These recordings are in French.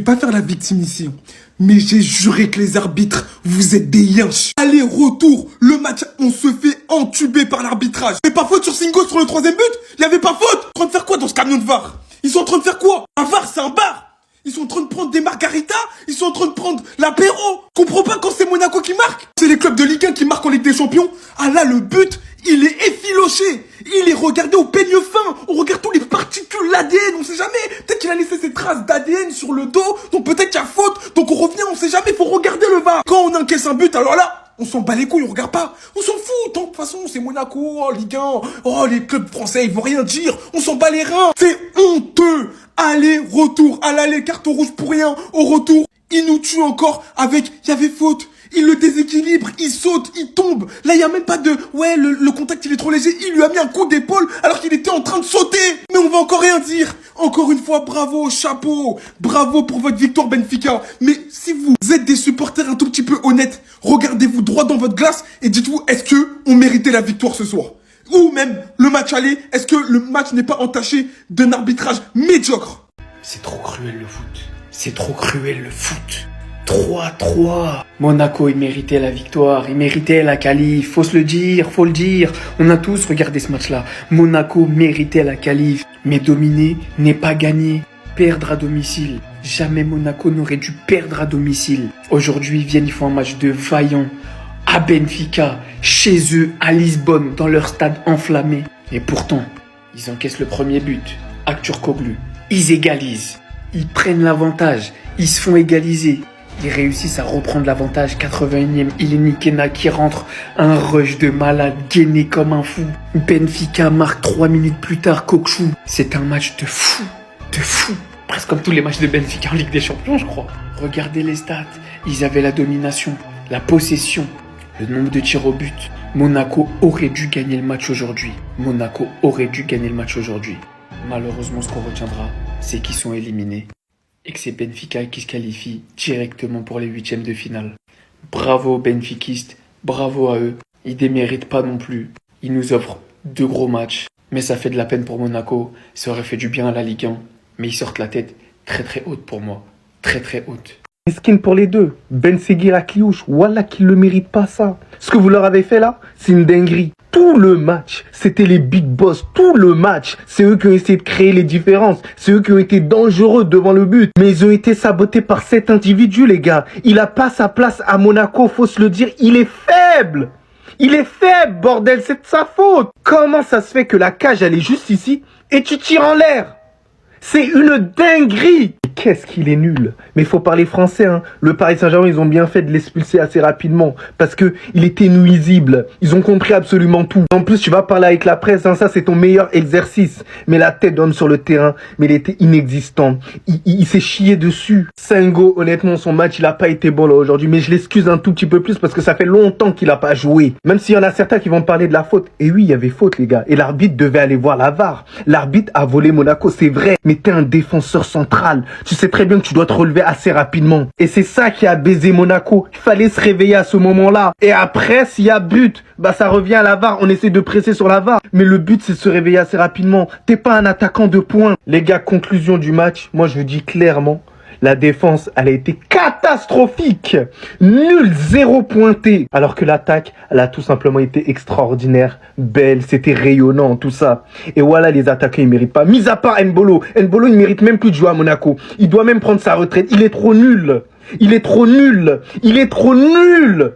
pas faire la victime ici, hein. Mais j'ai juré que les arbitres, vous êtes des yinches. Aller-retour, le match, on se fait entuber par l'arbitrage. Mais pas faute sur Singo sur le troisième but. Il y avait pas faute. Ils sont en train de faire quoi dans ce camion de VAR? Ils sont en train de faire quoi? Un VAR, c'est un bar. Ils sont en train de prendre des margaritas. Ils sont en train de prendre l'apéro. Comprends pas quand c'est Monaco qui marque? C'est les clubs de Ligue 1 qui marquent en Ligue des Champions. Ah là, le but, il est effiloché. Il est regardé au peigne fin. On regarde tous les particules, l'ADN, on sait jamais. Peut-être qu'il a laissé ses traces d'ADN sur le dos. Donc peut-être qu'il y a faute. Donc on revient, on sait jamais. Faut regarder le VAR. Quand on encaisse un but, alors là, on s'en bat les couilles, on regarde pas. On s'en fout. De toute façon, c'est Monaco, oh, Ligue 1. Oh, les clubs français, ils vont rien dire. On s'en bat les reins. C'est honteux. Aller, retour. À l'aller, carton rouge pour rien. Au retour, il nous tue encore avec, il y avait faute. Il le déséquilibre, il saute, il tombe. Là, il y a même pas de, ouais, le contact, il est trop léger. Il lui a mis un coup d'épaule alors qu'il était en train de sauter. Mais on va encore rien dire. Encore une fois, bravo, chapeau. Bravo pour votre victoire, Benfica. Mais si vous êtes des supporters un tout petit peu honnêtes, regardez-vous droit dans votre glace et dites-vous, est-ce que on méritait la victoire ce soir? Ou même le match aller, est-ce que le match n'est pas entaché d'un arbitrage médiocre? C'est trop cruel le foot. C'est trop cruel le foot. 3-3. Monaco, il méritait la victoire, il méritait la qualif. Faut se le dire, faut le dire. On a tous regardé ce match-là. Monaco méritait la qualif. Mais dominer n'est pas gagner. Perdre à domicile. Jamais Monaco n'aurait dû perdre à domicile. Aujourd'hui, ils viennent, ils font un match de vaillant. À Benfica, chez eux, à Lisbonne, dans leur stade enflammé. Et pourtant, ils encaissent le premier but. Aktürkoğlu. Ils égalisent. Ils prennent l'avantage. Ils se font égaliser. Ils réussissent à reprendre l'avantage. 81e, Ileni Kena qui rentre. Un rush de malade, gainé comme un fou. Benfica marque 3 minutes plus tard, Kokchu. C'est un match de fou. De fou. Presque comme tous les matchs de Benfica en Ligue des Champions, je crois. Regardez les stats. Ils avaient la domination, la possession, le nombre de tirs au but. Monaco aurait dû gagner le match aujourd'hui. Monaco aurait dû gagner le match aujourd'hui. Malheureusement, ce qu'on retiendra, c'est qu'ils sont éliminés. Et que c'est Benfica qui se qualifie directement pour les huitièmes de finale. Bravo aux benfiquistes, bravo à eux. Ils déméritent pas non plus. Ils nous offrent 2 gros matchs. Mais ça fait de la peine pour Monaco. Ça aurait fait du bien à la Ligue 1. Mais ils sortent la tête très très haute pour moi. Très très haute. Skin pour les deux. Ben Seguir à Cliouche. Wallah qu'ils le méritent pas ça. Ce que vous leur avez fait là, c'est une dinguerie. Tout le match, c'était les big boss. Tout le match, c'est eux qui ont essayé de créer les différences. C'est eux qui ont été dangereux devant le but. Mais ils ont été sabotés par cet individu, les gars. Il a pas sa place à Monaco, faut se le dire. Il est faible. Il est faible, bordel, c'est de sa faute. Comment ça se fait que la cage, elle est juste ici et tu tires en l'air? C'est une dinguerie. Qu'est-ce qu'il est nul. Mais il faut parler français, hein. Le Paris Saint-Germain, ils ont bien fait de l'expulser assez rapidement. Parce que il était nuisible. Ils ont compris absolument tout. En plus, tu vas parler avec la presse, hein. Ça, c'est ton meilleur exercice. Mais la tête donne sur le terrain. Mais il était inexistant. Il s'est chié dessus. Singo, honnêtement, son match, il a pas été bon là aujourd'hui. Mais je l'excuse un tout petit peu plus parce que ça fait longtemps qu'il a pas joué. Même s'il y en a certains qui vont parler de la faute. Et oui, il y avait faute, les gars. Et l'arbitre devait aller voir la VAR. L'arbitre a volé Monaco, c'est vrai. Mais t'es un défenseur central. Tu sais très bien que tu dois te relever assez rapidement. Et c'est ça qui a baisé Monaco. Il fallait se réveiller à ce moment-là. Et après, s'il y a but, bah ça revient à la VAR. On essaie de presser sur la VAR. Mais le but, c'est de se réveiller assez rapidement. T'es pas un attaquant de poing. Les gars, conclusion du match. Moi, je vous dis clairement, la défense, elle a été catastrophique. Nul, 0 pointé. Alors que l'attaque, elle a tout simplement été extraordinaire. Belle, c'était rayonnant, tout ça. Et voilà, les attaquants, ils méritent pas. Mis à part N'Bolo. N'Bolo, il mérite même plus de jouer à Monaco. Il doit même prendre sa retraite. Il est trop nul. Il est trop nul. Il est trop nul.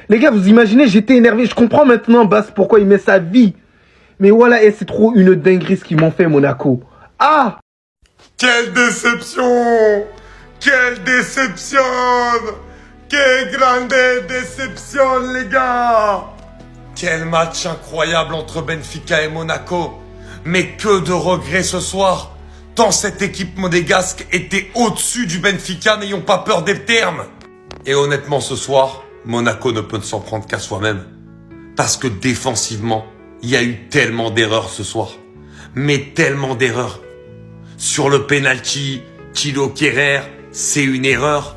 Les gars, vous imaginez, j'étais énervé. Je comprends maintenant, Bass, pourquoi il met sa vie. Mais voilà, et c'est trop une dinguerie ce qu'ils m'ont fait, Monaco. Ah! Quelle déception! Quelle déception! Quelle grande déception, les gars! Quel match incroyable entre Benfica et Monaco! Mais que de regrets ce soir! Tant cette équipe monégasque était au-dessus du Benfica, n'ayons pas peur des termes! Et honnêtement, ce soir, Monaco ne peut s'en prendre qu'à soi-même. Parce que défensivement, il y a eu tellement d'erreurs ce soir. Mais tellement d'erreurs. Sur le penalty, Thilo Kehrer, c'est une erreur.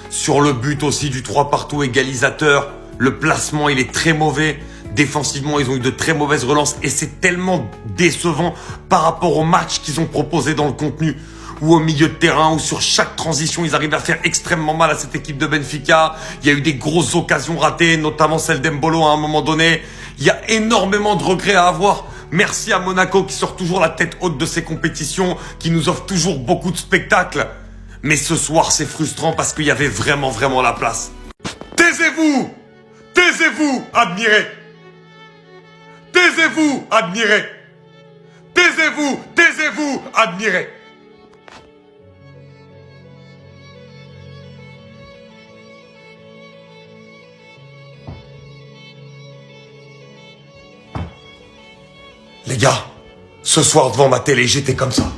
Sur le but aussi du 3-partout égalisateur, le placement il est très mauvais. Défensivement, ils ont eu de très mauvaises relances et c'est tellement décevant par rapport au match qu'ils ont proposé dans le contenu. ou au milieu de terrain, ou sur chaque transition, ils arrivent à faire extrêmement mal à cette équipe de Benfica. Il y a eu des grosses occasions ratées, notamment celle d'Embolo à un moment donné. Il y a énormément de regrets à avoir. Merci à Monaco qui sort toujours la tête haute de ces compétitions, qui nous offre toujours beaucoup de spectacles. Mais ce soir, c'est frustrant parce qu'il y avait vraiment la place. Taisez-vous! Taisez-vous, admirez! Taisez-vous, admirez! Taisez-vous, taisez-vous, admirez! Les gars, ce soir devant ma télé, j'étais comme ça.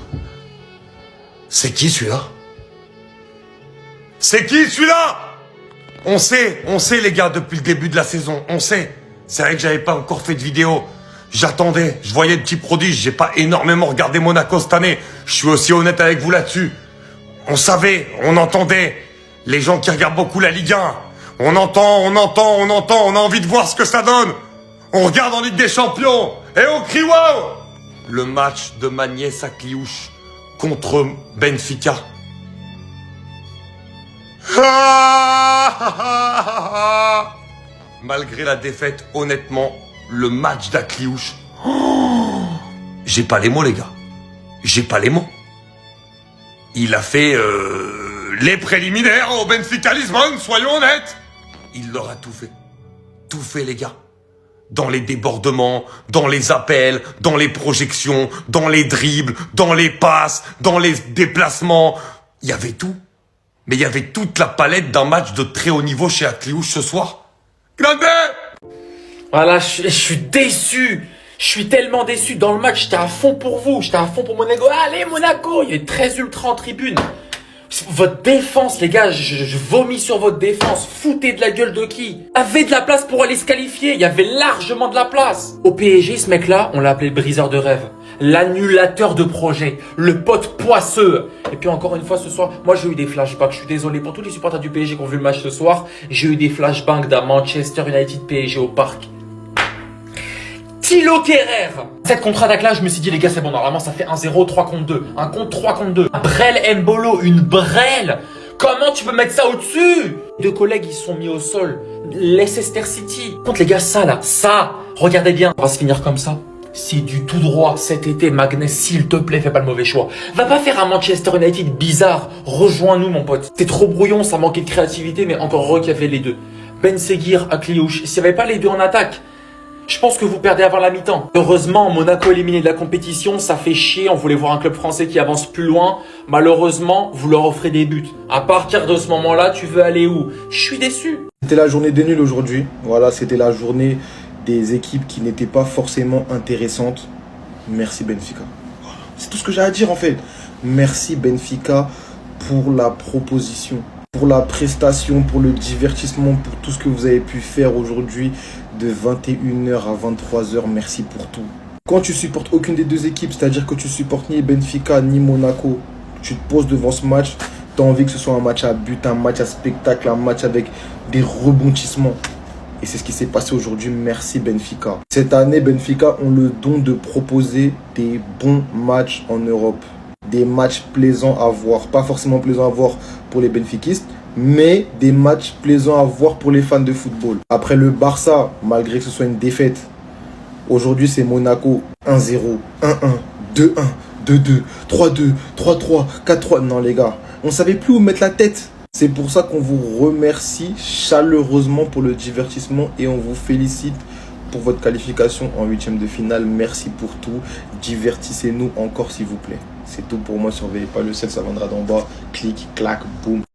C'est qui celui-là? C'est qui celui-là? On sait les gars, depuis le début de la saison, on sait. C'est vrai que j'avais pas encore fait de vidéo. J'attendais, je voyais de petits prodiges, j'ai pas énormément regardé Monaco cette année. Je suis aussi honnête avec vous là-dessus. On savait, on entendait. Les gens qui regardent beaucoup la Ligue 1. On entend, on a envie de voir ce que ça donne. On regarde en Ligue des Champions et on crie waouh! Le match de Magnès à Cliouche contre Benfica. Malgré la défaite, honnêtement, le match d'Akliouche, j'ai pas les mots les gars. J'ai pas les mots. Il a fait les préliminaires au Benfica Lisbonne, soyons honnêtes. Il leur a tout fait. Tout fait les gars. Dans les débordements, dans les appels, dans les projections, dans les dribbles, dans les passes, dans les déplacements. Il y avait tout. Mais il y avait toute la palette d'un match de très haut niveau chez Akliouche ce soir. Grande! Voilà, je suis déçu. Je suis tellement déçu. Dans le match, j'étais à fond pour vous. J'étais à fond pour Monaco. Allez, Monaco! Il y a 13 ultras en tribune. Votre défense, les gars, je vomis sur votre défense. Foutez de la gueule de qui? Avez de la place pour aller se qualifier. Il y avait largement de la place. Au PSG, ce mec-là, on l'a appelé le briseur de rêve. L'annulateur de projet. Le pote poisseux. Et puis encore une fois ce soir, moi j'ai eu des flashbacks. Je suis désolé pour tous les supporters du PSG qui ont vu le match ce soir. J'ai eu des flashbacks d'un Manchester United PSG au parc. Thilo Kehrer. Cette contre-attaque là, je me suis dit les gars c'est bon, normalement ça fait 1-0, 3 contre 2. Un contre 3 contre 2. Brel Mbolo, une brel. Comment tu peux mettre ça au-dessus? Deux collègues ils se sont mis au sol. Leicester City. Contre les gars ça, regardez bien. On va se finir comme ça. C'est du tout droit cet été, Magnès, s'il te plaît, fais pas le mauvais choix. Va pas faire un Manchester United bizarre. Rejoins-nous, mon pote. T'es trop brouillon, ça manquait de créativité, mais encore heureux qu'il y avait les deux. Ben Seguir, Akliouche. S'il n'y avait pas les deux en attaque, je pense que vous perdez avant la mi-temps. Heureusement, Monaco éliminé de la compétition, ça fait chier. On voulait voir un club français qui avance plus loin. Malheureusement, vous leur offrez des buts. À partir de ce moment-là, tu veux aller où? Je suis déçu. C'était la journée des nuls aujourd'hui. Voilà, c'était la journée des équipes qui n'étaient pas forcément intéressantes. Merci Benfica. Voilà. C'est tout ce que j'ai à dire en fait. Merci Benfica pour la proposition, pour la prestation, pour le divertissement, pour tout ce que vous avez pu faire aujourd'hui de 21h à 23h. Merci pour tout. Quand tu supportes aucune des deux équipes, c'est-à-dire que tu supportes ni Benfica ni Monaco, tu te poses devant ce match, tu as envie que ce soit un match à but, un match à spectacle, un match avec des rebondissements. Et c'est ce qui s'est passé aujourd'hui. Merci Benfica. Cette année, Benfica ont le don de proposer des bons matchs en Europe. Des matchs plaisants à voir. Pas forcément plaisants à voir pour les benfiquistes, mais des matchs plaisants à voir pour les fans de football. Après le Barça, malgré que ce soit une défaite, aujourd'hui c'est Monaco 1-0, 1-1, 2-1, 2-2, 3-2, 3-3, 4-3. Non les gars, on savait plus où mettre la tête. C'est pour ça qu'on vous remercie chaleureusement pour le divertissement et on vous félicite pour votre qualification en 8e de finale. Merci pour tout. Divertissez-nous encore s'il vous plaît. C'est tout pour moi. Surveillez pas le sel, ça viendra d'en bas. Clic, clac, boum.